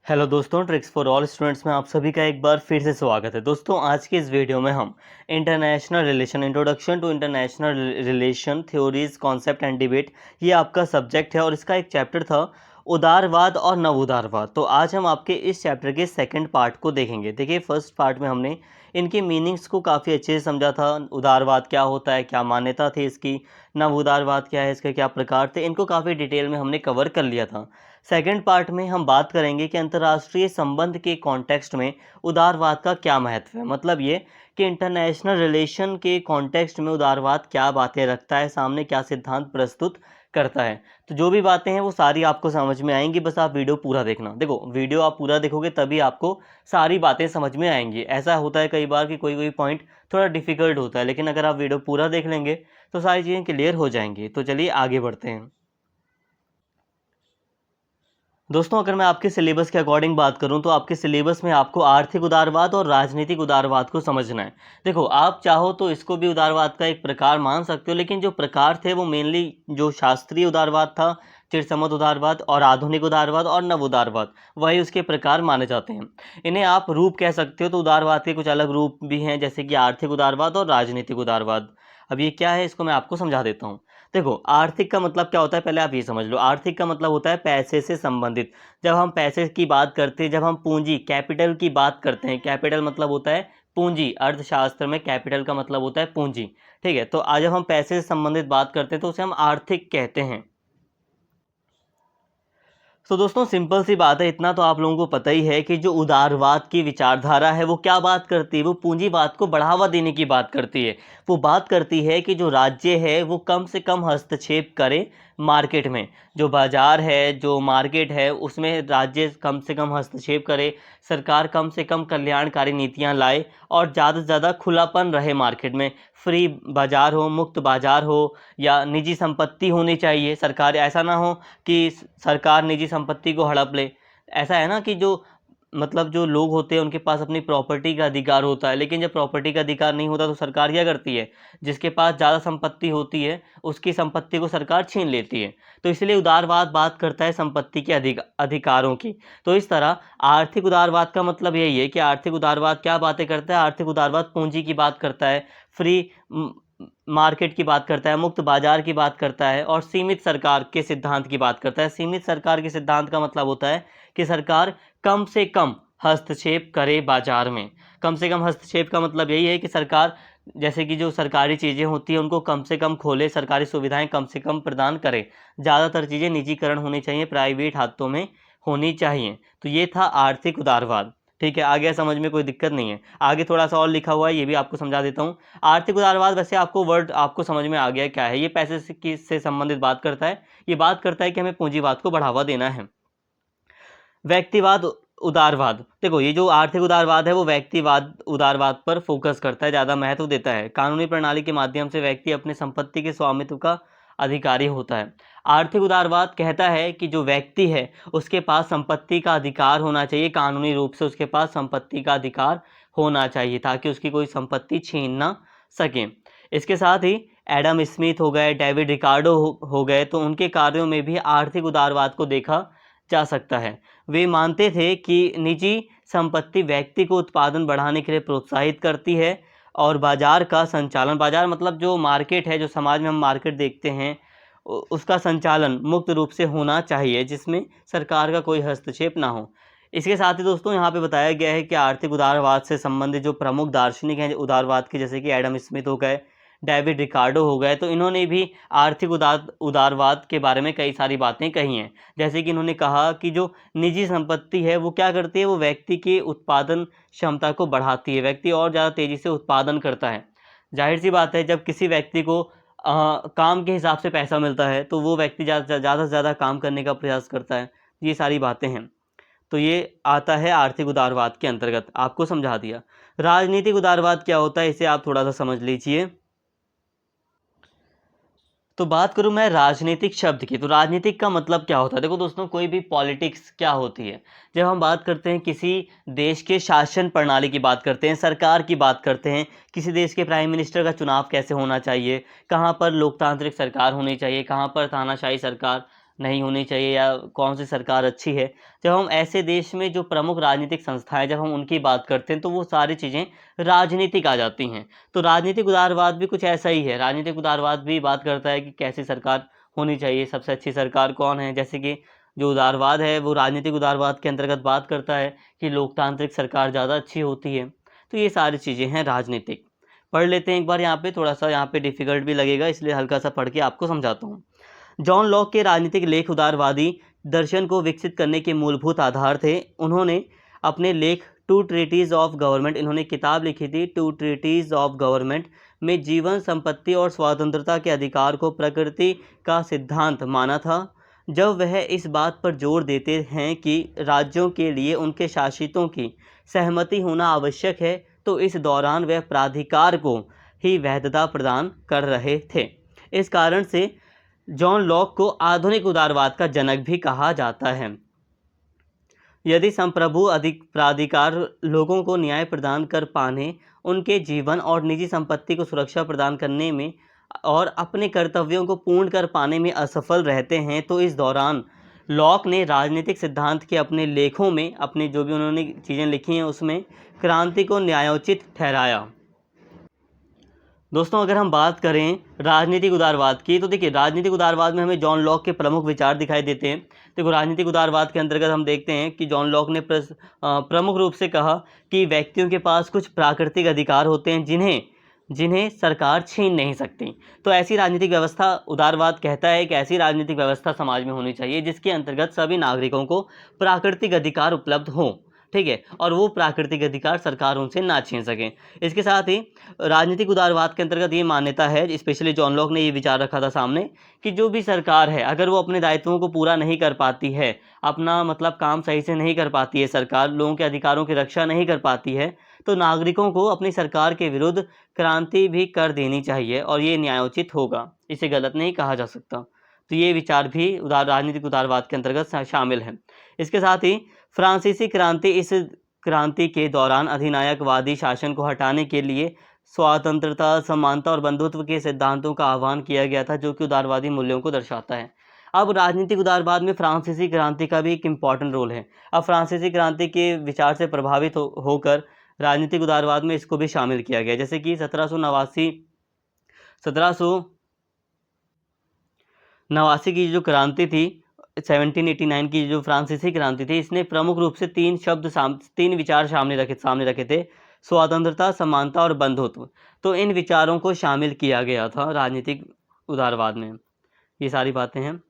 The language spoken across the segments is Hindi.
हेलो दोस्तों, ट्रिक्स फॉर ऑल स्टूडेंट्स में आप सभी का एक बार फिर से स्वागत है। दोस्तों, आज के इस वीडियो में हम international relation introduction to international relation theories concept and debate, ये आपका सब्जेक्ट है और इसका एक चैप्टर था उदारवाद और नव उदारवाद। तो आज हम आपके इस चैप्टर के सेकंड पार्ट को देखेंगे। देखिए, फर्स्ट पार्ट में हमने इनके मीनिंग्स को काफ़ी अच्छे से समझा था। उदारवाद क्या होता है, क्या मान्यता थी इसकी, नव उदारवाद क्या है, इसके क्या प्रकार थे, इनको काफ़ी डिटेल में हमने कवर कर लिया था। सेकंड पार्ट में हम बात करेंगे कि अंतर्राष्ट्रीय संबंध के कॉन्टेक्स्ट में उदारवाद का क्या महत्व है। मतलब ये कि इंटरनेशनल रिलेशन के कॉन्टेक्स्ट में उदारवाद क्या बातें रखता है, सामने क्या सिद्धांत प्रस्तुत करता है। तो जो भी बातें हैं वो सारी आपको समझ में आएंगी, बस आप वीडियो पूरा देखना। देखो, वीडियो आप पूरा देखोगे तभी आपको सारी बातें समझ में आएंगी। ऐसा होता है कई बार कि कोई कोई पॉइंट थोड़ा डिफिकल्ट होता है, लेकिन अगर आप वीडियो पूरा देख लेंगे तो सारी चीज़ें क्लियर हो जाएंगी। तो चलिए आगे बढ़ते हैं। दोस्तों, अगर मैं आपके सिलेबस के अकॉर्डिंग बात करूं तो आपके सिलेबस में आपको आर्थिक उदारवाद और राजनीतिक उदारवाद को समझना है। देखो, आप चाहो तो इसको भी उदारवाद का एक प्रकार मान सकते हो, लेकिन जो प्रकार थे वो मेनली जो शास्त्रीय उदारवाद था, चिरसमत उदारवाद और आधुनिक उदारवाद और नव उदारवाद, वही उसके प्रकार माने जाते हैं। इन्हें आप रूप कह सकते हो। तो उदारवाद के कुछ अलग रूप भी हैं, जैसे कि आर्थिक उदारवाद और राजनीतिक उदारवाद। अब ये क्या है, इसको मैं आपको समझा देता हूँ। देखो, आर्थिक का मतलब क्या होता है, पहले आप ये समझ लो। आर्थिक का मतलब होता है पैसे से संबंधित। जब हम पैसे की बात करते हैं, जब हम पूंजी कैपिटल की बात करते हैं, कैपिटल मतलब होता है पूंजी। अर्थशास्त्र में कैपिटल का मतलब होता है पूंजी। ठीक है, तो आज जब हम पैसे से संबंधित बात करते हैं तो उसे हम आर्थिक कहते हैं। तो दोस्तों, सिंपल सी बात है, इतना तो आप लोगों को पता ही है कि जो उदारवाद की विचारधारा है वो क्या बात करती है, वो पूंजीवाद को बढ़ावा देने की बात करती है। वो बात करती है कि जो राज्य है वो कम से कम हस्तक्षेप करे मार्केट में। जो बाजार है, जो मार्केट है, उसमें राज्य कम से कम हस्तक्षेप करे, सरकार कम से कम कल्याणकारी नीतियां लाए और ज़्यादा से ज़्यादा खुलापन रहे मार्केट में। फ्री बाजार हो, मुक्त बाजार हो, या निजी संपत्ति होनी चाहिए। सरकार ऐसा ना हो कि सरकार निजी संपत्ति को हड़प ले। ऐसा है ना कि जो मतलब जो लोग होते हैं उनके पास अपनी प्रॉपर्टी का अधिकार होता है, लेकिन जब प्रॉपर्टी का अधिकार नहीं होता तो सरकार क्या करती है, जिसके पास ज़्यादा संपत्ति होती है उसकी संपत्ति को सरकार छीन लेती है। तो इसलिए उदारवाद बात करता है संपत्ति के अधिकारों की। तो इस तरह आर्थिक उदारवाद का मतलब यही है कि आर्थिक उदारवाद क्या बातें करता है। आर्थिक उदारवाद पूंजी की बात करता है, फ्री मार्केट की बात करता है, मुक्त बाजार की बात करता है और सीमित सरकार के सिद्धांत की बात करता है। सीमित सरकार के सिद्धांत का मतलब होता है कि सरकार कम से कम हस्तक्षेप करे बाजार में। कम से कम हस्तक्षेप का मतलब यही है कि सरकार, जैसे कि जो सरकारी चीज़ें होती हैं उनको कम से कम खोले, सरकारी सुविधाएं कम से कम प्रदान करे। ज़्यादातर चीज़ें निजीकरण होनी चाहिए, प्राइवेट हाथों में होनी चाहिए। तो ये था आर्थिक उदारवाद। ठीक है, आगे समझ में कोई दिक्कत नहीं है। आगे थोड़ा सा और लिखा हुआ है, ये भी आपको समझा देता हूँ। आर्थिक उदारवाद, वैसे आपको वर्ड आपको समझ में आ गया क्या है। ये पैसे से संबंधित बात करता है। ये बात करता है कि हमें पूंजीवाद को बढ़ावा देना है। व्यक्तिवाद उदारवाद, देखो ये जो आर्थिक उदारवाद है वो व्यक्तिवाद उदारवाद पर फोकस करता है, ज़्यादा महत्व देता है। कानूनी प्रणाली के माध्यम से व्यक्ति अपने संपत्ति के स्वामित्व का अधिकारी होता है। आर्थिक उदारवाद कहता है कि जो व्यक्ति है उसके पास संपत्ति का अधिकार होना चाहिए, कानूनी रूप से उसके पास संपत्ति का अधिकार होना चाहिए ताकि उसकी कोई संपत्ति छीन ना सके। इसके साथ ही एडम स्मिथ हो गए, डेविड रिकार्डो हो गए, तो उनके कार्यों में भी आर्थिक उदारवाद को देखा जा सकता है। वे मानते थे कि निजी संपत्ति व्यक्ति को उत्पादन बढ़ाने के लिए प्रोत्साहित करती है और बाजार का संचालन, बाजार मतलब जो मार्केट है, जो समाज में हम मार्केट देखते हैं, उसका संचालन मुक्त रूप से होना चाहिए, जिसमें सरकार का कोई हस्तक्षेप ना हो। इसके साथ ही दोस्तों यहाँ पे बताया गया है कि आर्थिक उदारवाद से संबंधित जो प्रमुख दार्शनिक हैं उदारवाद के, जैसे कि एडम स्मिथ हो गए, डेविड रिकार्डो हो गए, तो इन्होंने भी आर्थिक उदारवाद के बारे में कई सारी बातें कही हैं। जैसे कि इन्होंने कहा कि जो निजी संपत्ति है वो क्या करती है, वो व्यक्ति की उत्पादन क्षमता को बढ़ाती है, व्यक्ति और ज़्यादा तेज़ी से उत्पादन करता है। जाहिर सी बात है, जब किसी व्यक्ति को काम के हिसाब से पैसा मिलता है तो वो व्यक्ति ज़्यादा से ज़्यादा काम करने का प्रयास करता है। ये सारी बातें हैं। तो ये आता है आर्थिक उदारवाद के अंतर्गत, आपको समझा दिया। राजनीतिक उदारवाद क्या होता है, इसे आप थोड़ा सा समझ लीजिए। तो बात करूं मैं राजनीतिक शब्द की, तो राजनीतिक का मतलब क्या होता है। देखो दोस्तों, कोई भी पॉलिटिक्स क्या होती है, जब हम बात करते हैं किसी देश के शासन प्रणाली की बात करते हैं, सरकार की बात करते हैं, किसी देश के प्राइम मिनिस्टर का चुनाव कैसे होना चाहिए, कहाँ पर लोकतांत्रिक सरकार होनी चाहिए, कहाँ पर तानाशाही सरकार नहीं होनी चाहिए या कौन सी सरकार अच्छी है, जब हम ऐसे देश में जो प्रमुख राजनीतिक संस्थाएं जब हम उनकी बात करते हैं तो वो सारी चीज़ें राजनीतिक आ जाती हैं। तो राजनीतिक उदारवाद भी कुछ ऐसा ही है। राजनीतिक उदारवाद भी बात करता है कि कैसी सरकार होनी चाहिए, सबसे अच्छी सरकार कौन है। जैसे कि जो उदारवाद है वो राजनीतिक उदारवाद के अंतर्गत बात करता है कि लोकतांत्रिक सरकार ज़्यादा अच्छी होती है। तो ये सारी चीज़ें हैं राजनीतिक। पढ़ लेते हैं एक बार यहाँ पे, थोड़ा सा यहाँ पे डिफ़िकल्ट भी लगेगा इसलिए हल्का सा पढ़ के आपको समझाता हूँ। जॉन लॉक के राजनीतिक लेख उदारवादी दर्शन को विकसित करने के मूलभूत आधार थे। उन्होंने अपने लेख टू ट्रीटीज़ ऑफ गवर्नमेंट, इन्होंने किताब लिखी थी टू ट्रीटीज़ ऑफ गवर्नमेंट में जीवन, संपत्ति और स्वतंत्रता के अधिकार को प्रकृति का सिद्धांत माना था। जब वह इस बात पर जोर देते हैं कि राज्यों के लिए उनके शासितों की सहमति होना आवश्यक है, तो इस दौरान वह प्राधिकार को ही वैधता प्रदान कर रहे थे। इस कारण से जॉन लॉक को आधुनिक उदारवाद का जनक भी कहा जाता है। यदि संप्रभु अधिक प्राधिकार लोगों को न्याय प्रदान कर पाने, उनके जीवन और निजी संपत्ति को सुरक्षा प्रदान करने में और अपने कर्तव्यों को पूर्ण कर पाने में असफल रहते हैं, तो इस दौरान लॉक ने राजनीतिक सिद्धांत के अपने लेखों में, अपने जो भी उन्होंने चीज़ें लिखी हैं उसमें क्रांति को न्यायोचित ठहराया। दोस्तों अगर हम बात करें राजनीतिक उदारवाद की, तो देखिए राजनीतिक उदारवाद में हमें जॉन लॉक के प्रमुख विचार दिखाई देते हैं। देखो राजनीतिक उदारवाद के अंतर्गत हम देखते हैं कि जॉन लॉक ने प्रमुख रूप से कहा कि व्यक्तियों के पास कुछ प्राकृतिक अधिकार होते हैं जिन्हें जिन्हें सरकार छीन नहीं सकती। तो ऐसी राजनीतिक व्यवस्था, उदारवाद कहता है कि ऐसी राजनीतिक व्यवस्था समाज में होनी चाहिए जिसके अंतर्गत सभी नागरिकों को प्राकृतिक अधिकार उपलब्ध हों, ठीक है, और वो प्राकृतिक अधिकार सरकार उनसे ना छीन सकें। इसके साथ ही राजनीतिक उदारवाद के अंतर्गत ये मान्यता है, स्पेशली जॉन लॉक ने ये विचार रखा था सामने, कि जो भी सरकार है अगर वो अपने दायित्वों को पूरा नहीं कर पाती है, अपना मतलब काम सही से नहीं कर पाती है, सरकार लोगों के अधिकारों की रक्षा नहीं कर पाती है, तो नागरिकों को अपनी सरकार के विरुद्ध क्रांति भी कर देनी चाहिए और ये न्यायोचित होगा, इसे गलत नहीं कहा जा सकता। तो ये विचार भी राजनीतिक उदारवाद के अंतर्गत शामिल है। इसके साथ ही फ्रांसीसी क्रांति, इस क्रांति के दौरान अधिनायकवादी शासन को हटाने के लिए स्वतंत्रता, समानता और बंधुत्व के सिद्धांतों का आह्वान किया गया था, जो कि उदारवादी मूल्यों को दर्शाता है। अब राजनीतिक उदारवाद में फ्रांसीसी क्रांति का भी एक इम्पॉर्टेंट रोल है। अब फ्रांसीसी क्रांति के विचार से प्रभावित होकर राजनीतिक उदारवाद में इसको भी शामिल किया गया। जैसे कि 1789 की जो क्रांति थी, 1789 की जो फ्रांसीसी क्रांति थी, इसने प्रमुख रूप से तीन विचार सामने रखे थे, स्वतंत्रता, समानता और बंधुत्व। तो इन विचारों को शामिल किया गया था राजनीतिक उदारवाद में। ये सारी बातें हैं।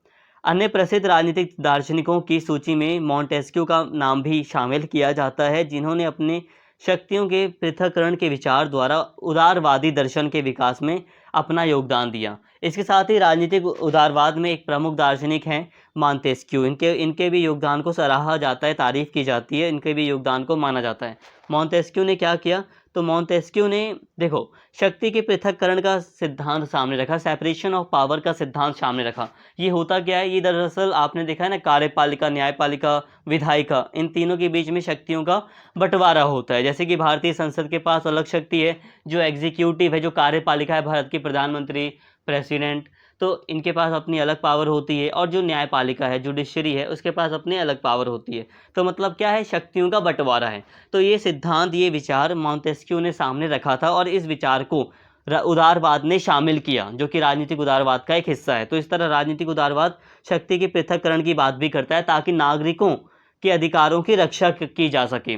अन्य प्रसिद्ध राजनीतिक दार्शनिकों की सूची में मॉन्टेस्क्यू का नाम भी शामिल किया जाता है, जिन्होंने अपने शक्तियों के पृथक्करण के विचार द्वारा उदारवादी दर्शन के विकास में अपना योगदान दिया। इसके साथ ही राजनीतिक उदारवाद में एक प्रमुख दार्शनिक हैं मॉन्टेस्क्यू। इनके भी योगदान को सराहा जाता है, तारीफ की जाती है, इनके भी योगदान को माना जाता है। मॉन्टेस्क्यू ने क्या किया, तो मॉन्टेस्क्यू ने देखो शक्ति के पृथक्करण का सिद्धांत सामने रखा, सेपरेशन ऑफ पावर का सिद्धांत सामने रखा। ये होता क्या है, ये दरअसल आपने देखा है ना, कार्यपालिका, न्यायपालिका, विधायिका, इन तीनों के बीच में शक्तियों का बंटवारा होता है। जैसे कि भारतीय संसद के पास अलग शक्ति है, जो एग्जीक्यूटिव है, जो कार्यपालिका है, भारत की प्रधानमंत्री, प्रेसिडेंट, तो इनके पास अपनी अलग पावर होती है, और जो न्यायपालिका है, जुडिशरी है, उसके पास अपनी अलग पावर होती है। तो मतलब क्या है, शक्तियों का बंटवारा है। तो ये सिद्धांत, ये विचार मॉन्टेस्क्यू ने सामने रखा था और इस विचार को उदारवाद ने शामिल किया, जो कि राजनीतिक उदारवाद का एक हिस्सा है। तो इस तरह राजनीतिक उदारवाद शक्ति के पृथक्करण की बात भी करता है, ताकि नागरिकों के अधिकारों की रक्षा की जा सके।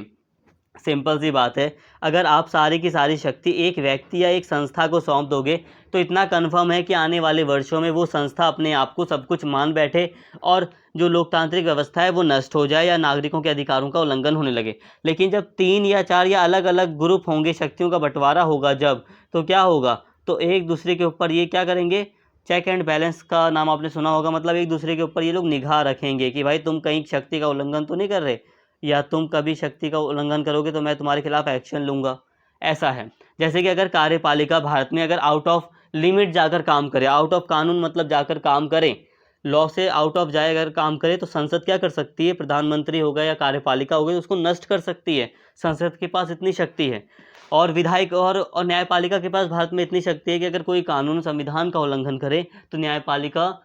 सिंपल सी बात है, अगर आप सारी की सारी शक्ति एक व्यक्ति या एक संस्था को सौंप दोगे, तो इतना कन्फर्म है कि आने वाले वर्षों में वो संस्था अपने आप को सब कुछ मान बैठे और जो लोकतांत्रिक व्यवस्था है वो नष्ट हो जाए या नागरिकों के अधिकारों का उल्लंघन होने लगे। लेकिन जब 3 या 4 या अलग अलग ग्रुप होंगे, शक्तियों का बंटवारा होगा जब, तो क्या होगा, तो एक दूसरे के ऊपर ये क्या करेंगे, चेक एंड बैलेंस का नाम आपने सुना होगा, मतलब एक दूसरे के ऊपर ये लोग निगाह रखेंगे कि भाई तुम कहीं शक्ति का उल्लंघन तो नहीं कर रहे, या तुम कभी शक्ति का उल्लंघन करोगे तो मैं तुम्हारे खिलाफ एक्शन लूँगा। ऐसा है। जैसे कि अगर कार्यपालिका भारत में अगर आउट ऑफ लिमिट जाकर काम करे, आउट ऑफ कानून मतलब जाकर काम करें, लॉ से आउट ऑफ जाए अगर काम करे, तो संसद क्या कर सकती है, प्रधानमंत्री होगा या कार्यपालिका होगी, उसको नष्ट कर सकती है। संसद के पास इतनी शक्ति है। और विधायक और न्यायपालिका के पास भारत में इतनी शक्ति है कि अगर कोई कानून, संविधान का उल्लंघन करे, तो न्यायपालिका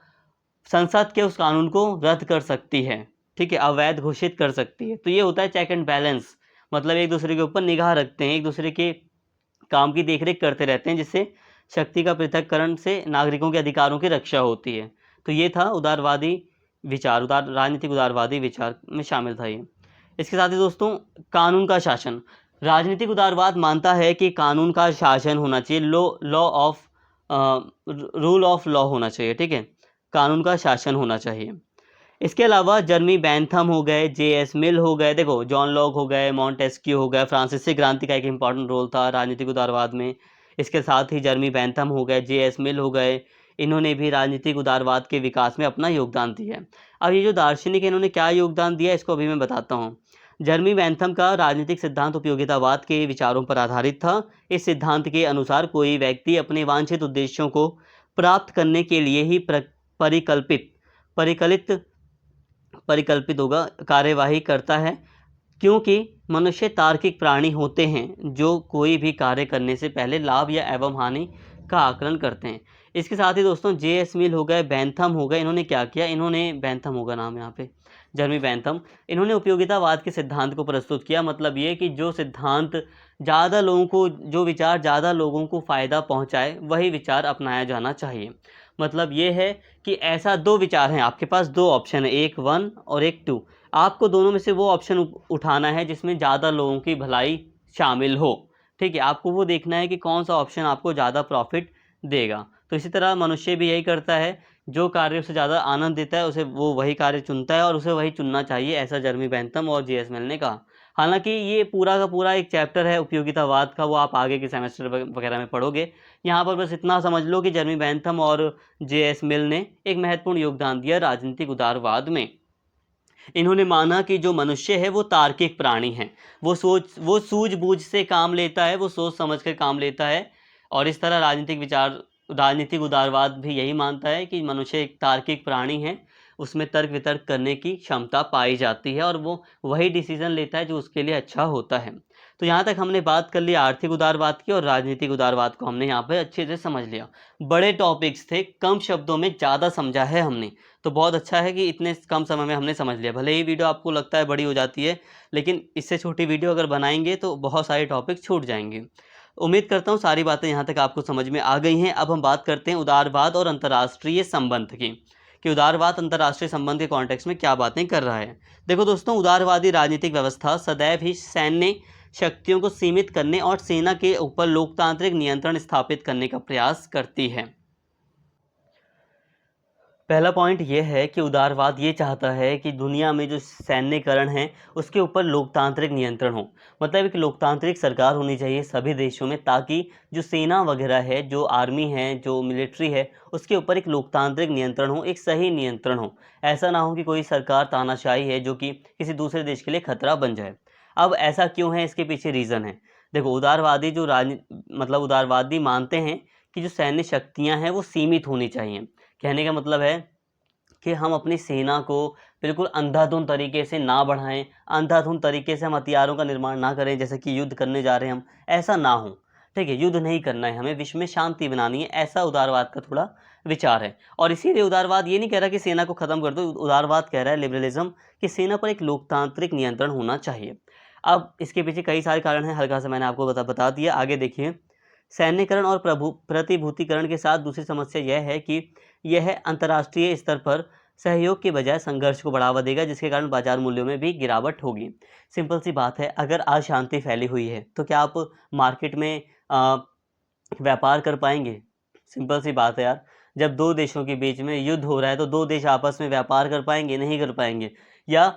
संसद के उस कानून को रद्द कर सकती है, ठीक है, अवैध घोषित कर सकती है। तो ये होता है चेक एंड बैलेंस, मतलब एक दूसरे के ऊपर निगाह रखते हैं, एक दूसरे के काम की देखरेख करते रहते हैं, जिससे शक्ति का पृथक्करण से नागरिकों के अधिकारों की रक्षा होती है। तो ये था उदारवादी विचार, राजनीतिक उदारवादी विचार में शामिल था ये। इसके साथ ही दोस्तों, कानून का शासन। राजनीतिक उदारवाद मानता है कि कानून का शासन होना चाहिए, रूल ऑफ लॉ होना चाहिए, ठीक है, कानून का शासन होना चाहिए। इसके अलावा जर्मी बेंथम हो गए, जे.एस. मिल हो गए, देखो जॉन लॉक हो गए, मॉन्टेस्क्यू हो गए, फ्रांसीसी क्रांति का एक इंपॉर्टेंट रोल था राजनीतिक उदारवाद में। इसके साथ ही जर्मी बेंथम हो गए, जे.एस. मिल हो गए, इन्होंने भी राजनीतिक उदारवाद के विकास में अपना योगदान दिया है। अब ये जो दार्शनिक है, इन्होंने क्या योगदान दिया इसको अभी मैं बताता हूँ। जर्मी बेंथम का राजनीतिक सिद्धांत उपयोगितावाद के विचारों पर आधारित था। इस सिद्धांत के अनुसार कोई व्यक्ति अपने वांछित उद्देश्यों को प्राप्त करने के लिए ही परिकल्पित होगा कार्यवाही करता है, क्योंकि मनुष्य तार्किक प्राणी होते हैं जो कोई भी कार्य करने से पहले लाभ या एवं हानि का आकलन करते हैं। इसके साथ ही दोस्तों, जे.एस. मिल हो गए, बेंथम हो गए, इन्होंने क्या किया, इन्होंने बेंथम होगा नाम यहाँ पे, जर्मी बेंथम, इन्होंने उपयोगितावाद के सिद्धांत को प्रस्तुत किया। मतलब ये कि जो सिद्धांत ज़्यादा लोगों को, जो विचार ज़्यादा लोगों को फ़ायदा पहुँचाए, वही विचार अपनाया जाना चाहिए। मतलब ये है कि ऐसा दो विचार हैं, आपके पास दो ऑप्शन है, एक 1 और एक 2, आपको दोनों में से वो ऑप्शन उठाना है जिसमें ज़्यादा लोगों की भलाई शामिल हो, ठीक है, आपको वो देखना है कि कौन सा ऑप्शन आपको ज़्यादा प्रॉफिट देगा। तो इसी तरह मनुष्य भी यही करता है, जो कार्य उसे ज़्यादा आनंद देता है उसे वो वही कार्य चुनता है और उसे वही चुनना चाहिए, ऐसा जर्मी बेंथम और जे.एस. मिल ने कहा। हालांकि ये पूरा का पूरा एक चैप्टर है उपयोगितावाद का, वो आप आगे के सेमेस्टर वगैरह में पढ़ोगे। यहाँ पर बस इतना समझ लो कि जर्मी बेंथम और जे.एस. मिल ने एक महत्वपूर्ण योगदान दिया राजनीतिक उदारवाद में। इन्होंने माना कि जो मनुष्य है वो तार्किक प्राणी है, वो सूझबूझ से काम लेता है, वो सोच समझ कर काम लेता है। और इस तरह राजनीतिक उदारवाद भी यही मानता है कि मनुष्य एक तार्किक प्राणी है, उसमें तर्क वितर्क करने की क्षमता पाई जाती है और वो वही डिसीजन लेता है जो उसके लिए अच्छा होता है। तो यहाँ तक हमने बात कर ली आर्थिक उदारवाद की, और राजनीतिक उदारवाद को हमने यहाँ पर अच्छे से समझ लिया। बड़े टॉपिक्स थे, कम शब्दों में ज़्यादा समझा है हमने, तो बहुत अच्छा है कि इतने कम समय में हमने समझ लिया। भले ही वीडियो आपको लगता है बड़ी हो जाती है, लेकिन इससे छोटी वीडियो अगर बनाएंगे तो बहुत सारे टॉपिक छूट जाएंगे। उम्मीद करता हूँ सारी बातें यहाँ तक आपको समझ में आ गई हैं। अब हम बात करते हैं उदारवाद और अंतर्राष्ट्रीय संबंध की, कि उदारवाद अंतर्राष्ट्रीय संबंध के कॉन्टेक्स्ट में क्या बातें कर रहा है। देखो दोस्तों, उदारवादी राजनीतिक व्यवस्था सदैव ही सैन्य शक्तियों को सीमित करने और सेना के ऊपर लोकतांत्रिक नियंत्रण स्थापित करने का प्रयास करती है। पहला पॉइंट ये है कि उदारवाद ये चाहता है कि दुनिया में जो सैन्यकरण है उसके ऊपर लोकतांत्रिक नियंत्रण हो। मतलब एक लोकतांत्रिक सरकार होनी चाहिए सभी देशों में, ताकि जो सेना वगैरह है, जो आर्मी है, जो मिलिट्री है, उसके ऊपर एक लोकतांत्रिक नियंत्रण हो, एक सही नियंत्रण हो। ऐसा ना हो कि कोई सरकार तानाशाही है जो कि किसी दूसरे देश के लिए खतरा बन जाए। अब ऐसा क्यों है, इसके पीछे रीज़न है। देखो, उदारवादी जो मतलब उदारवादी मानते हैं कि जो सैन्य शक्तियाँ हैं वो सीमित होनी चाहिए। कहने का मतलब है कि हम अपनी सेना को बिल्कुल अंधाधुंध तरीके से ना बढ़ाएं, अंधाधुंध तरीके से हम हथियारों का निर्माण ना करें, जैसे कि युद्ध करने जा रहे हैं हम, ऐसा ना हो, ठीक है। युद्ध नहीं करना है, हमें विश्व में शांति बनानी है, ऐसा उदारवाद का थोड़ा विचार है। और इसीलिए उदारवाद ये नहीं कह रहा कि सेना को ख़त्म कर दो, उदारवाद कह रहा है, लिबरलिज्म, कि सेना पर एक लोकतांत्रिक नियंत्रण होना चाहिए। अब इसके पीछे कई सारे कारण हैं, हल्का सा मैंने आपको बता दिया। आगे देखिए, सैन्यकरण और प्रतिभूतिकरण के साथ दूसरी समस्या यह है कि यह अंतर्राष्ट्रीय स्तर पर सहयोग के बजाय संघर्ष को बढ़ावा देगा, जिसके कारण बाजार मूल्यों में भी गिरावट होगी। सिंपल सी बात है, अगर अशांति फैली हुई है तो क्या आप मार्केट में व्यापार कर पाएंगे? सिंपल सी बात है यार, जब दो देशों के बीच में युद्ध हो रहा है तो दो देश आपस में व्यापार कर पाएंगे? नहीं कर पाएंगे। या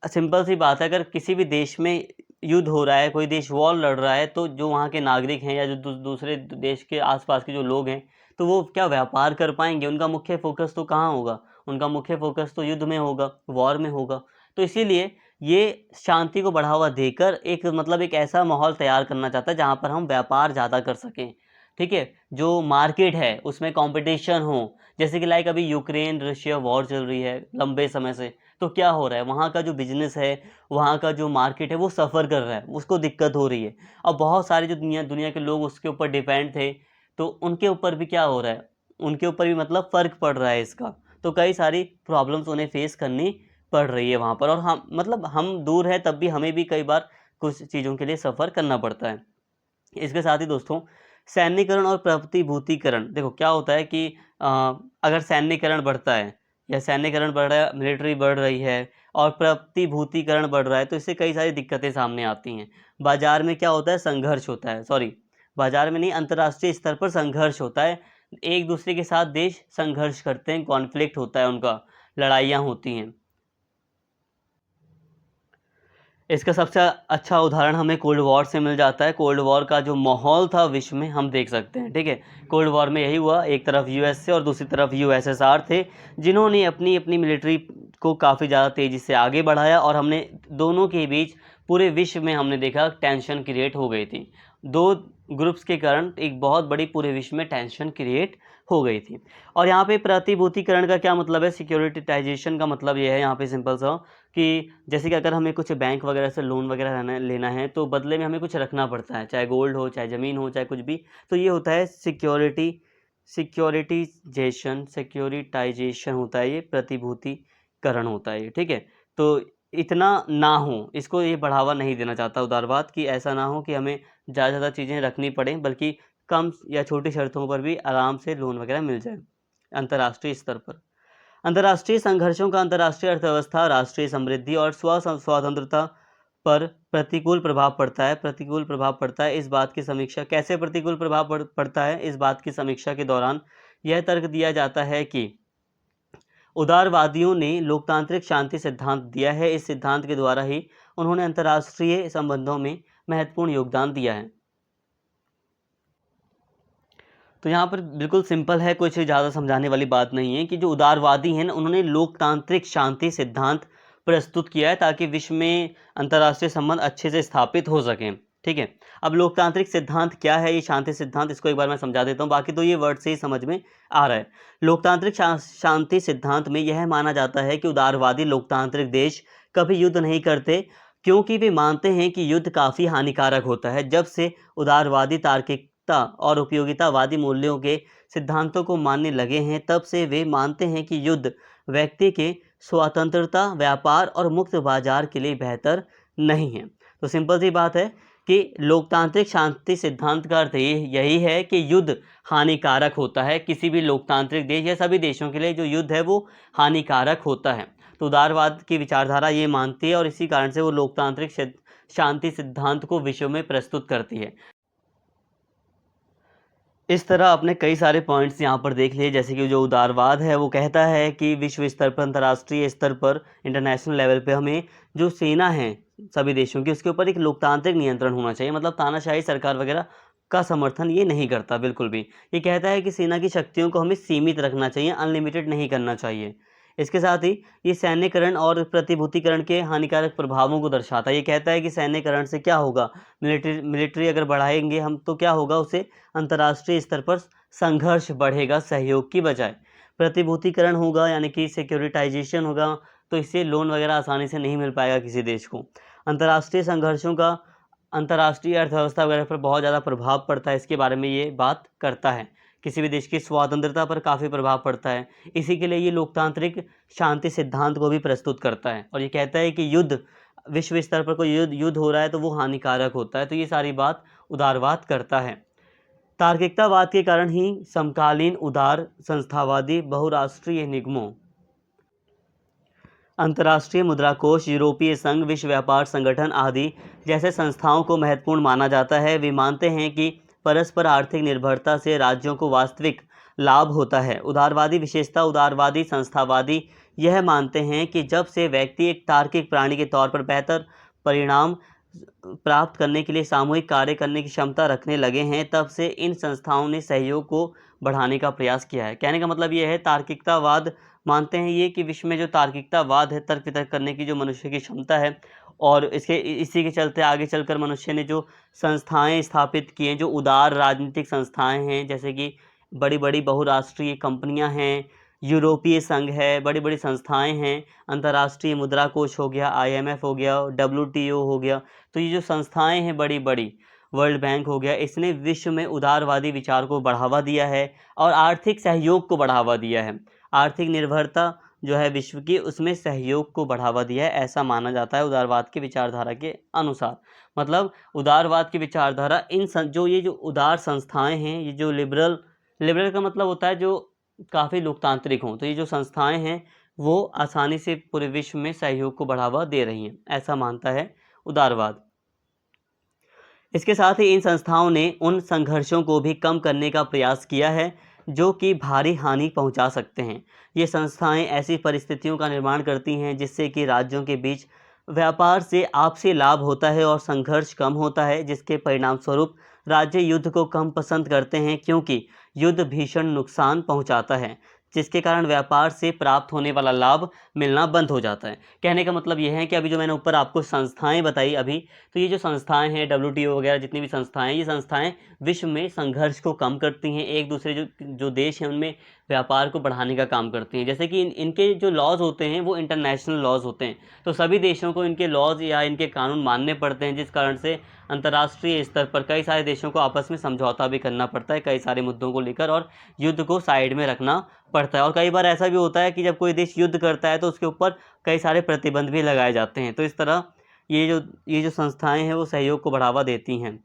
सिंपल सी बात है, अगर किसी भी देश में युद्ध हो रहा है, कोई देश वॉर लड़ रहा है, तो जो वहाँ के नागरिक हैं या जो दूसरे देश के आसपास के जो लोग हैं, तो वो क्या व्यापार कर पाएंगे? उनका मुख्य फोकस तो कहाँ होगा? उनका मुख्य फोकस तो युद्ध में होगा, वॉर में होगा। तो इसीलिए ये शांति को बढ़ावा देकर एक मतलब एक ऐसा माहौल तैयार करना चाहता है जहाँ पर हम व्यापार ज़्यादा कर सकें, ठीक है। जो मार्केट है उसमें कंपटीशन हो, जैसे कि लाइक अभी यूक्रेन रशिया वॉर चल रही है लंबे समय से, तो क्या हो रहा है, वहाँ का जो बिजनेस है, वहाँ का जो मार्केट है वो सफ़र कर रहा है, उसको दिक्कत हो रही है। और बहुत सारे जो दुनिया के लोग उसके ऊपर डिपेंड थे, तो उनके ऊपर भी क्या हो रहा है, उनके ऊपर भी मतलब फ़र्क पड़ रहा है इसका। तो कई सारी प्रॉब्लम्स उन्हें फेस करनी पड़ रही है वहाँ पर। और हम दूर है तब भी हमें भी कई बार कुछ चीज़ों के लिए सफ़र करना पड़ता है। इसके साथ ही दोस्तों, सैन्यकरण और प्रतिभूतिकरण, देखो क्या होता है कि अगर सैन्यकरण बढ़ता है या सैन्यकरण बढ़ रहा है, मिलिट्री बढ़ रही है और प्रतिभूतिकरण बढ़ रहा है, तो इससे कई सारी दिक्कतें सामने आती हैं। बाजार में क्या होता है, संघर्ष होता है, सॉरी बाजार में नहीं, अंतर्राष्ट्रीय स्तर पर संघर्ष होता है। एक दूसरे के साथ देश संघर्ष करते हैं, कॉन्फ्लिक्ट होता है उनका, लड़ाइयाँ होती हैं। इसका सबसे अच्छा उदाहरण हमें कोल्ड वॉर से मिल जाता है। कोल्ड वॉर का जो माहौल था विश्व में, हम देख सकते हैं, ठीक है। कोल्ड वॉर में यही हुआ, एक तरफ यूएसए और दूसरी तरफ यूएसएसआर थे, जिन्होंने अपनी अपनी मिलिट्री को काफ़ी ज़्यादा तेज़ी से आगे बढ़ाया और हमने दोनों के बीच पूरे विश्व में हमने देखा टेंशन क्रिएट हो गई थी। दो ग्रुप्स के कारण एक बहुत बड़ी पूरे विश्व में टेंशन क्रिएट हो गई थी। और यहाँ पे प्रतिभूतिकरण का क्या मतलब है, सिक्योरिटाइजेशन का मतलब ये है यहाँ पे सिंपल सा, कि जैसे कि अगर हमें कुछ बैंक वगैरह से लोन वगैरह लेना है तो बदले में हमें कुछ रखना पड़ता है, चाहे गोल्ड हो, चाहे ज़मीन हो, चाहे कुछ भी। तो ये होता है सिक्योरिटाइजेशन होता है, ये प्रतिभूतिकरण होता है ये, ठीक है। तो इतना ना हो, इसको ये बढ़ावा नहीं देना चाहता उदारवाद, कि ऐसा ना हो कि हमें ज़्यादा चीज़ें रखनी पड़ें, बल्कि कम या छोटी शर्तों पर भी आराम से लोन वगैरह मिल जाए अंतर्राष्ट्रीय स्तर पर। अंतर्राष्ट्रीय संघर्षों का अंतर्राष्ट्रीय अर्थव्यवस्था, राष्ट्रीय समृद्धि और स्वतंत्रता पर प्रतिकूल प्रभाव पड़ता है। प्रतिकूल प्रभाव पड़ता है, इस बात की समीक्षा, कैसे प्रतिकूल प्रभाव पड़ता है, इस बात की समीक्षा के दौरान यह तर्क दिया जाता है कि उदारवादियों ने लोकतांत्रिक शांति सिद्धांत दिया है। इस सिद्धांत के द्वारा ही उन्होंने अंतर्राष्ट्रीय संबंधों में महत्वपूर्ण योगदान दिया है। तो यहाँ पर बिल्कुल सिंपल है, कुछ ज़्यादा समझाने वाली बात नहीं है, कि जो उदारवादी हैं उन्होंने लोकतांत्रिक शांति सिद्धांत प्रस्तुत किया है ताकि विश्व में अंतर्राष्ट्रीय संबंध अच्छे से स्थापित हो सकें, ठीक है। अब लोकतांत्रिक सिद्धांत क्या है, ये शांति सिद्धांत, इसको एक बार मैं समझा देता हूँ, बाकी तो ये वर्ड से ही समझ में आ रहा है। लोकतांत्रिक शांति सिद्धांत में यह माना जाता है कि उदारवादी लोकतांत्रिक देश कभी युद्ध नहीं करते, क्योंकि वे मानते हैं कि युद्ध काफ़ी हानिकारक होता है। जब से उदारवादी तार्किक और उपयोगितावादी मूल्यों के सिद्धांतों को मानने लगे हैं, तब से वे मानते हैं कि युद्ध व्यक्ति के स्वतंत्रता, व्यापार और मुक्त बाजार के लिए बेहतर नहीं है। तो सिंपल सी बात है कि लोकतांत्रिक शांति सिद्धांत का अर्थ यही है कि युद्ध हानिकारक होता है। किसी भी लोकतांत्रिक देश या सभी देशों के लिए जो युद्ध है वो हानिकारक होता है। तो उदारवाद की विचारधारा ये मानती है और इसी कारण से वो लोकतांत्रिक शांति सिद्धांत को विश्व में प्रस्तुत करती है। इस तरह आपने कई सारे पॉइंट्स यहाँ पर देख लिए, जैसे कि जो उदारवाद है वो कहता है कि विश्व स्तर पर, अंतर्राष्ट्रीय स्तर पर, इंटरनेशनल लेवल पे हमें जो सेना है सभी देशों की, उसके ऊपर एक लोकतांत्रिक नियंत्रण होना चाहिए। मतलब तानाशाही सरकार वगैरह का समर्थन ये नहीं करता बिल्कुल भी। ये कहता है कि सेना की शक्तियों को हमें सीमित रखना चाहिए, अनलिमिटेड नहीं करना चाहिए। इसके साथ ही ये सैन्यकरण और प्रतिभूतिकरण के हानिकारक प्रभावों को दर्शाता है। ये कहता है कि सैन्यकरण से क्या होगा, मिलिट्री अगर बढ़ाएंगे हम तो क्या होगा, उससे अंतर्राष्ट्रीय स्तर पर संघर्ष बढ़ेगा सहयोग की बजाय। प्रतिभूतिकरण होगा यानी कि सिक्योरिटाइजेशन होगा, तो इससे लोन वगैरह आसानी से नहीं मिल पाएगा किसी देश को। अंतर्राष्ट्रीय संघर्षों का अंतर्राष्ट्रीय अर्थव्यवस्था वगैरह पर बहुत ज़्यादा प्रभाव पड़ता है, इसके बारे में ये बात करता है। किसी भी देश की स्वतंत्रता पर काफ़ी प्रभाव पड़ता है। इसी के लिए ये लोकतांत्रिक शांति सिद्धांत को भी प्रस्तुत करता है और ये कहता है कि युद्ध, विश्व स्तर पर कोई युद्ध हो रहा है तो वो हानिकारक होता है। तो ये सारी बात उदारवाद करता है। तार्किकतावाद के कारण ही समकालीन उदार संस्थावादी बहुराष्ट्रीय निगमों, अंतर्राष्ट्रीय मुद्रा कोष, यूरोपीय संघ, विश्व व्यापार संगठन आदि जैसे संस्थाओं को महत्वपूर्ण माना जाता है। वे मानते हैं कि परस्पर आर्थिक निर्भरता से राज्यों को वास्तविक लाभ होता है। उदारवादी विशेषता, उदारवादी संस्थावादी यह मानते हैं कि जब से व्यक्ति एक तार्किक प्राणी के तौर पर बेहतर परिणाम प्राप्त करने के लिए सामूहिक कार्य करने की क्षमता रखने लगे हैं, तब से इन संस्थाओं ने सहयोग को बढ़ाने का प्रयास किया है। कहने का मतलब ये है, तार्किकतावाद मानते हैं ये कि विश्व में जो तार्किकतावाद है, तर्क वितर्क करने की जो मनुष्य की क्षमता है, और इसी के चलते आगे चलकर मनुष्य ने जो संस्थाएं स्थापित की हैं, जो उदार राजनीतिक संस्थाएं हैं, जैसे कि बड़ी बड़ी बहुराष्ट्रीय कंपनियां हैं, यूरोपीय संघ है, बड़ी बड़ी संस्थाएं हैं, अंतर्राष्ट्रीय मुद्रा कोष हो गया, IMF हो गया, WTO हो गया। तो ये जो संस्थाएं हैं बड़ी बड़ी, वर्ल्ड बैंक हो गया, इसने विश्व में उदारवादी विचार को बढ़ावा दिया है और आर्थिक सहयोग को बढ़ावा दिया है। आर्थिक निर्भरता जो है विश्व की, उसमें सहयोग को बढ़ावा दिया है, ऐसा माना जाता है उदारवाद की विचारधारा के अनुसार। मतलब उदारवाद की विचारधारा जो ये जो उदार संस्थाएं हैं, ये जो लिबरल का मतलब होता है जो काफ़ी लोकतांत्रिक हों, तो ये जो संस्थाएं हैं वो आसानी से पूरे विश्व में सहयोग को बढ़ावा दे रही हैं, ऐसा मानता है उदारवाद। इसके साथ ही इन संस्थाओं ने उन संघर्षों को भी कम करने का प्रयास किया है जो कि भारी हानि पहुंचा सकते हैं। ये संस्थाएं ऐसी परिस्थितियों का निर्माण करती हैं जिससे कि राज्यों के बीच व्यापार से आपसी लाभ होता है और संघर्ष कम होता है, जिसके परिणाम स्वरूप राज्य युद्ध को कम पसंद करते हैं, क्योंकि युद्ध भीषण नुकसान पहुंचाता है, जिसके कारण व्यापार से प्राप्त होने वाला लाभ मिलना बंद हो जाता है। कहने का मतलब ये है कि अभी जो मैंने ऊपर आपको संस्थाएं बताई अभी, तो ये जो संस्थाएं हैं, WTO वगैरह जितनी भी संस्थाएं, ये संस्थाएं विश्व में संघर्ष को कम करती हैं, एक दूसरे जो देश हैं उनमें व्यापार को बढ़ाने का काम करती हैं। जैसे कि इनके जो लॉज होते हैं वो इंटरनेशनल लॉज होते हैं, तो सभी देशों को इनके लॉज या इनके कानून मानने पड़ते हैं, जिस कारण से अंतर्राष्ट्रीय स्तर पर कई सारे देशों को आपस में समझौता भी करना पड़ता है कई सारे मुद्दों को लेकर, और युद्ध को साइड में रखना पड़ता है। और कई बार ऐसा भी होता है कि जब कोई देश युद्ध करता है तो उसके ऊपर कई सारे प्रतिबंध भी लगाए जाते हैं। तो इस तरह ये जो संस्थाएं हैं वो सहयोग को बढ़ावा देती हैं।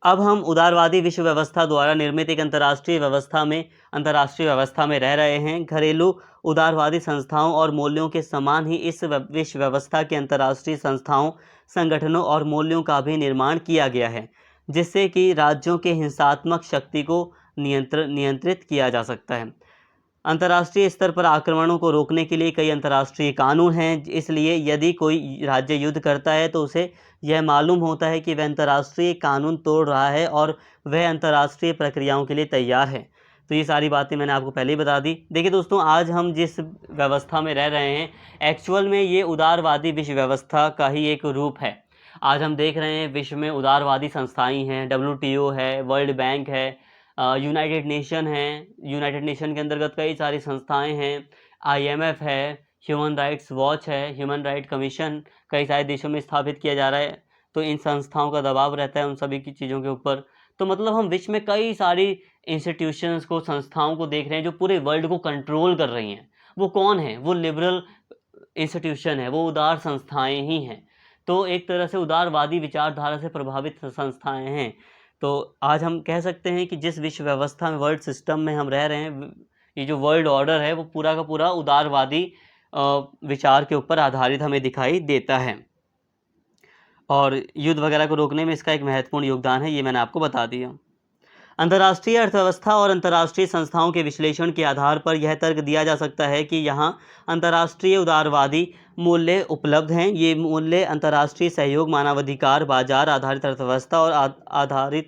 अब हम उदारवादी विश्व व्यवस्था द्वारा निर्मित एक अंतर्राष्ट्रीय व्यवस्था में रह रहे हैं। घरेलू उदारवादी संस्थाओं और मूल्यों के समान ही इस विश्व व्यवस्था के अंतर्राष्ट्रीय संस्थाओं, संगठनों और मूल्यों का भी निर्माण किया गया है, जिससे कि राज्यों के हिंसात्मक शक्ति को नियंत्रित किया जा सकता है। अंतर्राष्ट्रीय स्तर पर आक्रमणों को रोकने के लिए कई अंतर्राष्ट्रीय कानून हैं, इसलिए यदि कोई राज्य युद्ध करता है तो उसे यह मालूम होता है कि वह अंतर्राष्ट्रीय कानून तोड़ रहा है और वह अंतर्राष्ट्रीय प्रक्रियाओं के लिए तैयार है। तो ये सारी बातें मैंने आपको पहले ही बता दी। देखिए दोस्तों, आज हम जिस व्यवस्था में रह रहे हैं, एक्चुअल में ये उदारवादी विश्व व्यवस्था का ही एक रूप है। आज हम देख रहे हैं विश्व में उदारवादी संस्थाएं हैं, WTO है, वर्ल्ड बैंक है, यूनाइटेड नेशन है, यूनाइटेड नेशन के अंतर्गत कई सारी संस्थाएं हैं, IMF है, ह्यूमन राइट्स वॉच है, ह्यूमन राइट कमीशन कई सारे देशों में स्थापित किया जा रहा है। तो इन संस्थाओं का दबाव रहता है उन सभी की चीज़ों के ऊपर। तो मतलब हम विश्व में कई सारी इंस्टीट्यूशंस को, संस्थाओं को देख रहे हैं जो पूरे वर्ल्ड को कंट्रोल कर रही हैं। वो कौन है? वो लिबरल इंस्टीट्यूशन है, वो उदार संस्थाएं ही हैं। तो एक तरह से उदारवादी विचारधारा से प्रभावित संस्थाएं हैं। तो आज हम कह सकते हैं कि जिस विश्व व्यवस्था में, वर्ल्ड सिस्टम में हम रह रहे हैं, ये जो वर्ल्ड ऑर्डर है वो पूरा का पूरा उदारवादी विचार के ऊपर आधारित हमें दिखाई देता है, और युद्ध वगैरह को रोकने में इसका एक महत्वपूर्ण योगदान है, ये मैंने आपको बता दिया। अंतर्राष्ट्रीय अर्थव्यवस्था और अंतर्राष्ट्रीय संस्थाओं के विश्लेषण के आधार पर यह तर्क दिया जा सकता है कि यहाँ अंतर्राष्ट्रीय उदारवादी मूल्य उपलब्ध हैं। ये मूल्य अंतर्राष्ट्रीय सहयोग, मानवाधिकार, बाजार आधारित अर्थव्यवस्था और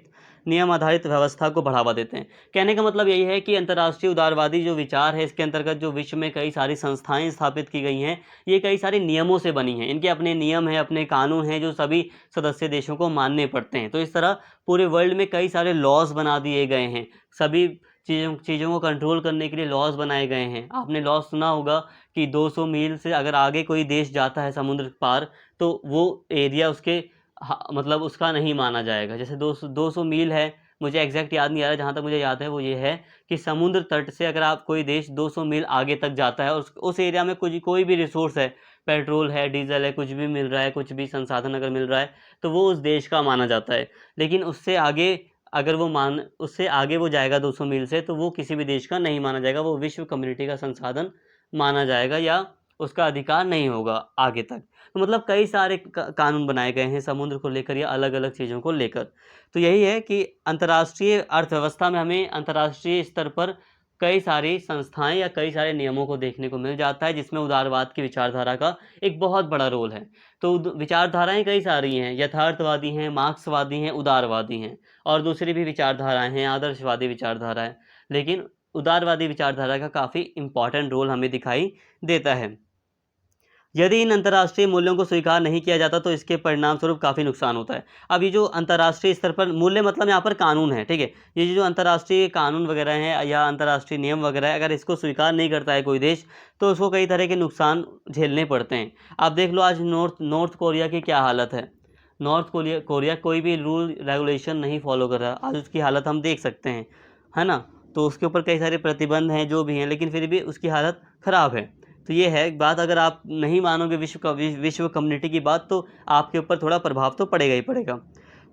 नियम आधारित व्यवस्था को बढ़ावा देते हैं। कहने का मतलब यही है कि अंतर्राष्ट्रीय उदारवादी जो विचार है, इसके अंतर्गत जो विश्व में कई सारी संस्थाएं स्थापित की गई हैं, ये कई सारे नियमों से बनी हैं। इनके अपने नियम हैं, अपने कानून हैं जो सभी सदस्य देशों को मानने पड़ते हैं। तो इस तरह पूरे वर्ल्ड में कई सारे लॉज बना दिए गए हैं, सभी चीज़ों को कंट्रोल करने के लिए लॉज बनाए गए हैं। आपने लॉज सुना होगा कि 200 मील से अगर आगे कोई देश जाता है समुद्र पार, तो वो एरिया उसके मतलब उसका नहीं माना जाएगा। जैसे 200 मील है, मुझे एग्जैक्ट याद नहीं आ रहा, जहाँ तक मुझे याद है वो ये है कि समुद्र तट से अगर आप कोई देश 200 मील आगे तक जाता है और उस एरिया में कोई भी रिसोर्स है, पेट्रोल है, डीजल है, कुछ भी मिल रहा है, कुछ भी संसाधन अगर मिल रहा है, तो वो उस देश का माना जाता है। लेकिन उससे आगे अगर उससे आगे वो जाएगा 200 मील से, तो वो किसी भी देश का नहीं माना जाएगा, वो विश्व कम्युनिटी का संसाधन माना जाएगा या उसका अधिकार नहीं होगा आगे तक। तो मतलब कई सारे कानून बनाए गए हैं समुद्र को लेकर या अलग अलग चीज़ों को लेकर। तो यही है कि अंतर्राष्ट्रीय अर्थव्यवस्था में हमें अंतर्राष्ट्रीय स्तर पर कई सारी संस्थाएं या कई सारे नियमों को देखने को मिल जाता है, जिसमें उदारवाद की विचारधारा का एक बहुत बड़ा रोल है। तो विचारधाराएं कई सारी हैं, यथार्थवादी हैं, मार्क्सवादी हैं, उदारवादी हैं, और दूसरी भी विचारधाराएं हैं, आदर्शवादी विचारधाराएं। लेकिन उदारवादी विचारधारा का काफ़ी इम्पॉर्टेंट रोल हमें दिखाई देता है। यदि इन अंतर्राष्ट्रीय मूल्यों को स्वीकार नहीं किया जाता तो इसके परिणाम स्वरूप काफ़ी नुकसान होता है। अब ये जो अंतर्राष्ट्रीय स्तर पर मूल्य, मतलब यहाँ पर कानून है, ठीक है, ये जो अंतर्राष्ट्रीय कानून वगैरह हैं या अंतर्राष्ट्रीय नियम वगैरह है, अगर इसको स्वीकार नहीं करता है कोई देश, तो उसको कई तरह के नुकसान झेलने पड़ते हैं। आप देख लो आज नॉर्थ कोरिया की क्या हालत है। नॉर्थ कोरिया कोई भी रूल रेगुलेशन नहीं फॉलो कर रहा, आज उसकी हालत हम देख सकते हैं, है ना। तो उसके ऊपर कई सारे प्रतिबंध हैं जो भी हैं, लेकिन फिर भी उसकी हालत ख़राब है। तो ये है बात, अगर आप नहीं मानोगे विश्व कम्युनिटी की बात, तो आपके ऊपर थोड़ा प्रभाव तो पड़ेगा ही पड़ेगा।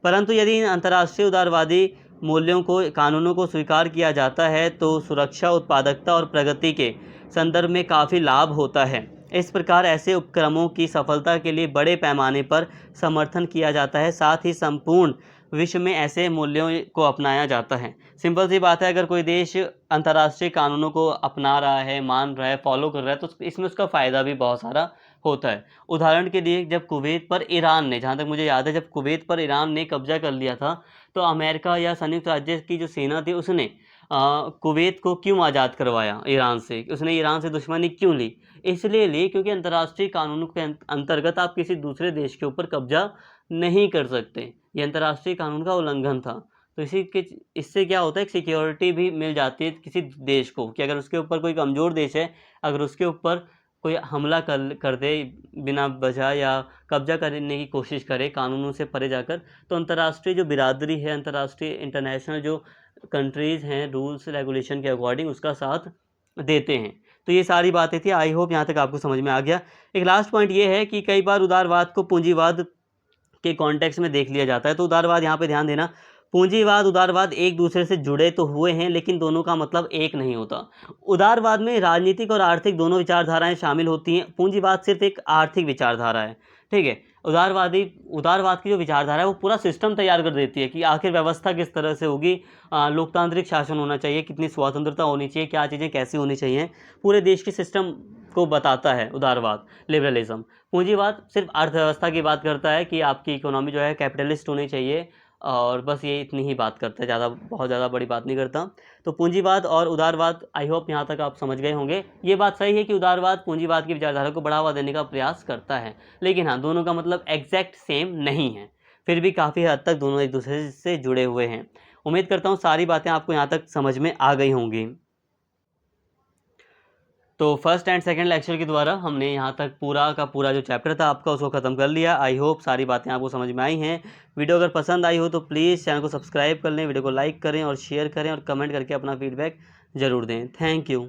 परंतु यदि इन अंतर्राष्ट्रीय उदारवादी मूल्यों को, कानूनों को स्वीकार किया जाता है तो सुरक्षा, उत्पादकता और प्रगति के संदर्भ में काफ़ी लाभ होता है। इस प्रकार ऐसे उपक्रमों की सफलता के लिए बड़े पैमाने पर समर्थन किया जाता है, साथ ही संपूर्ण विश्व में ऐसे मूल्यों को अपनाया जाता है। सिंपल सी बात है, अगर कोई देश अंतर्राष्ट्रीय कानूनों को अपना रहा है, मान रहा है, फॉलो कर रहा है, तो इसमें उसका फ़ायदा भी बहुत सारा होता है। उदाहरण के लिए, जब कुवैत पर ईरान ने, जहाँ तक मुझे याद है, जब कुवैत पर ईरान ने कब्जा कर लिया था, तो अमेरिका या संयुक्त राज्य की जो सेना थी उसने कुवैत को क्यों आज़ाद करवाया ईरान से, उसने ईरान से दुश्मनी क्यों ली? इसलिए ली क्योंकि अंतर्राष्ट्रीय कानूनों के अंतर्गत आप किसी दूसरे देश के ऊपर कब्जा नहीं कर सकते। ये अंतर्राष्ट्रीय कानून का उल्लंघन था। तो इससे क्या होता है, एक सिक्योरिटी भी मिल जाती है किसी देश को, कि अगर उसके ऊपर कोई कमज़ोर देश है, अगर उसके ऊपर कोई हमला कर दे बिना वजह, या कब्जा करने की कोशिश करे कानूनों से परे जाकर, तो अंतर्राष्ट्रीय जो बिरादरी है, अंतर्राष्ट्रीय इंटरनेशनल जो कंट्रीज़ हैं, रूल्स रेगुलेशन के अकॉर्डिंग उसका साथ देते हैं। तो ये सारी बातें थी, आई होप यहाँ तक आपको समझ में आ गया। एक लास्ट पॉइंट ये है कि कई बार उदारवाद को पूंजीवाद के कॉन्टेक्स्ट में देख लिया जाता है। तो उदारवाद, यहाँ पे ध्यान देना, पूंजीवाद, उदारवाद एक दूसरे से जुड़े तो हुए हैं, लेकिन दोनों का मतलब एक नहीं होता। उदारवाद में राजनीतिक और आर्थिक दोनों विचारधाराएं शामिल होती हैं, पूंजीवाद सिर्फ एक आर्थिक विचारधारा है। ठीक है, उदारवाद की जो विचारधारा है वो पूरा सिस्टम तैयार कर देती है कि आखिर व्यवस्था किस तरह से होगी, लोकतांत्रिक शासन होना चाहिए, कितनी स्वतंत्रता होनी चाहिए, क्या चीज़ें कैसी होनी चाहिए, पूरे देश के सिस्टम को बताता है उदारवाद, लिबरलिज्म। पूंजीवाद सिर्फ अर्थव्यवस्था की बात करता है कि आपकी इकोनॉमी जो है कैपिटलिस्ट होनी चाहिए, और बस ये इतनी ही बात करता है, बहुत ज़्यादा बड़ी बात नहीं करता। तो पूंजीवाद और उदारवाद, आई होप यहाँ तक आप समझ गए होंगे। ये बात सही है कि उदारवाद पूंजीवाद की विचारधारा को बढ़ावा देने का प्रयास करता है, लेकिन हाँ, दोनों का मतलब एग्जैक्ट सेम नहीं है, फिर भी काफ़ी हद तक दोनों एक दूसरे से जुड़े हुए हैं। उम्मीद करता हूँ सारी बातें आपको यहाँ तक समझ में आ गई होंगी। तो फर्स्ट एंड सेकंड लेक्चर के द्वारा हमने यहाँ तक पूरा का पूरा जो चैप्टर था आपका उसको ख़त्म कर लिया। आई होप सारी बातें आपको समझ में आई हैं। वीडियो अगर पसंद आई हो तो प्लीज़ चैनल को सब्सक्राइब कर लें, वीडियो को लाइक करें और शेयर करें, और कमेंट करके अपना फीडबैक ज़रूर दें। Thank you.